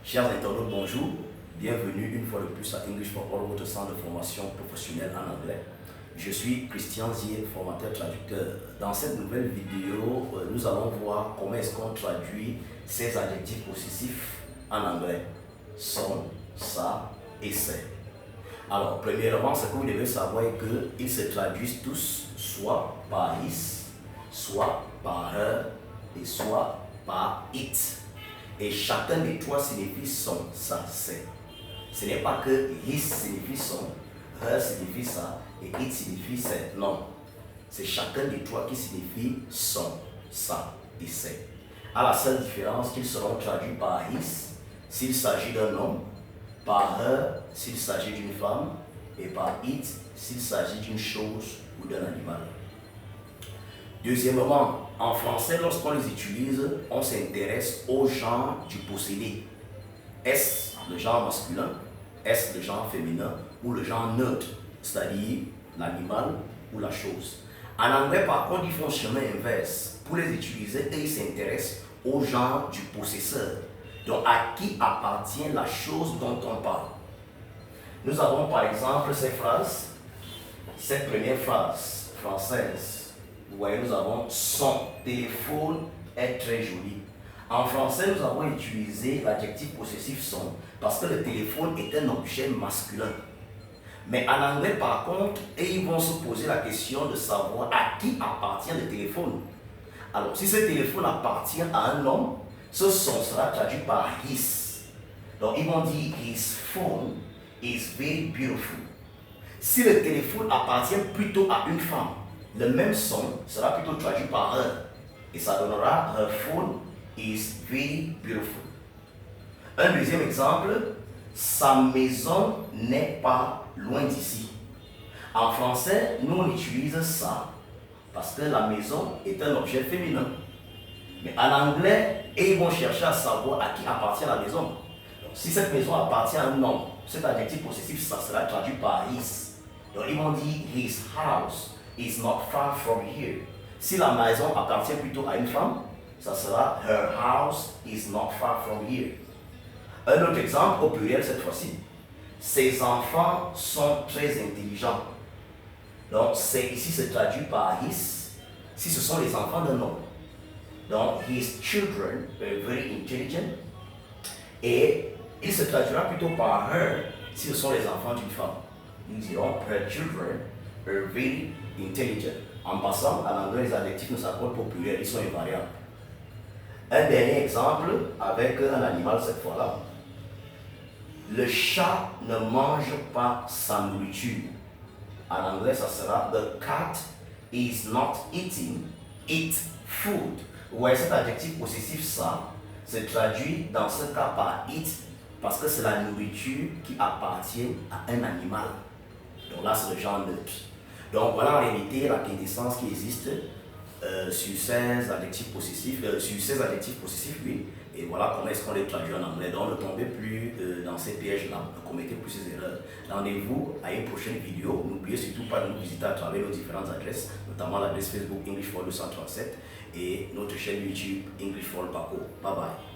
Chers internautes, bonjour. Bienvenue une fois de plus à English for All, votre centre de formation professionnelle en anglais. Je suis Christian Zier, formateur traducteur. Dans cette nouvelle vidéo, nous allons voir comment est-ce qu'on traduit ces adjectifs possessifs en anglais. Sont, ça et c'est. Alors, premièrement, ce que vous devez savoir est qu'ils se traduisent tous soit par is, soit par her et soit par it. Et chacun des trois signifie son, ça, c'est. Ce n'est pas que his signifie son, her signifie ça et it signifie c'est. Non. C'est chacun des trois qui signifie son, ça et c'est. À la seule différence qu'ils seront traduits par his s'il s'agit d'un homme, par her s'il s'agit d'une femme et par it s'il s'agit d'une chose ou d'un animal. Deuxièmement, en français, lorsqu'on les utilise, on s'intéresse au genre du possédé. Est-ce le genre masculin, est-ce le genre féminin ou le genre neutre, c'est-à-dire l'animal ou la chose. En anglais, par contre, ils font chemin inverse. Pour les utiliser, ils s'intéressent au genre du possesseur. Donc, à qui appartient la chose dont on parle. Nous avons par exemple ces phrases, cette première phrase française. Vous voyez, nous avons son téléphone est très joli. En français, nous avons utilisé l'adjectif possessif son parce que le téléphone est un objet masculin. Mais en anglais, par contre, ils vont se poser la question de savoir à qui appartient le téléphone. Alors, si ce téléphone appartient à un homme, ce son sera traduit par his. Donc, ils vont dire his phone is very beautiful. Si le téléphone appartient plutôt à une femme, le même son sera plutôt traduit par her. Et ça donnera her phone is very beautiful. Un deuxième exemple, sa maison n'est pas loin d'ici. En français, nous on utilise ça parce que la maison est un objet féminin. Mais en anglais, ils vont chercher à savoir à qui appartient la maison. Donc, si cette maison appartient à un homme, cet adjectif possessif, ça sera traduit par his. Donc ils vont dire his house is not far from here. Si la maison appartient plutôt à une femme, ça sera her house is not far from here. Un autre exemple au pluriel cette fois-ci. Ses enfants sont très intelligents. Donc c'est ici se traduit par his si ce sont les enfants d'un homme. Donc his children are very intelligent. Et il se traduira plutôt par her si ce sont les enfants d'une femme. Nous dirons her children are very intelligent. En passant, en anglais, les adjectifs ne s'accordent pas au pluriel, ils sont invariables. Un dernier exemple avec un animal cette fois-là. Le chat ne mange pas sa nourriture. En anglais, ça sera the cat is not eating its food. Vous voyez, cet adjectif possessif ça se traduit dans ce cas par it parce que c'est la nourriture qui appartient à un animal. Donc là, c'est le genre neutre. Donc voilà en réalité la quintessence qui existe sur ces adjectifs possessifs, oui. Et voilà comment est-ce qu'on les traduit en anglais. Donc ne tombez plus dans ces pièges-là, ne commettez plus ces erreurs. Rendez-vous à une prochaine vidéo. N'oubliez surtout pas de nous visiter à travers nos différentes adresses, notamment l'adresse Facebook English for 237 et notre chaîne YouTube English for Paco. Bye bye.